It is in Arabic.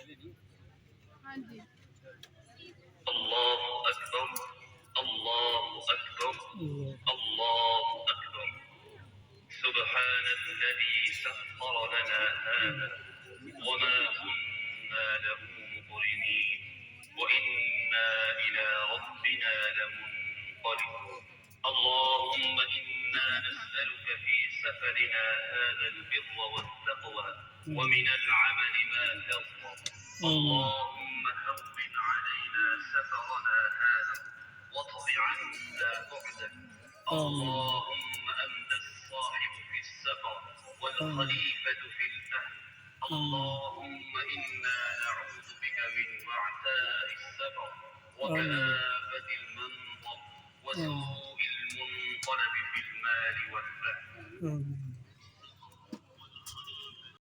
हाँ जी। الله أكبر الله أكبر الله أكبر سبحان الذي سخر لنا هذا وما كنا له مقرنين وإنا إلى ربنا لمنقلبون اللهم إنا نسألك في سفرنا هذا البر والتقوى ومن العمل ما ترضى اللهم هون علينا سفرنا هذا واطب عنا بعده اللهم أنت الصاحب في السفر والخليفة في الأهل اللهم إنا نعوذ بك من وعثاء السفر وكآبة المنظر وسوء المنقلب في المال والأهل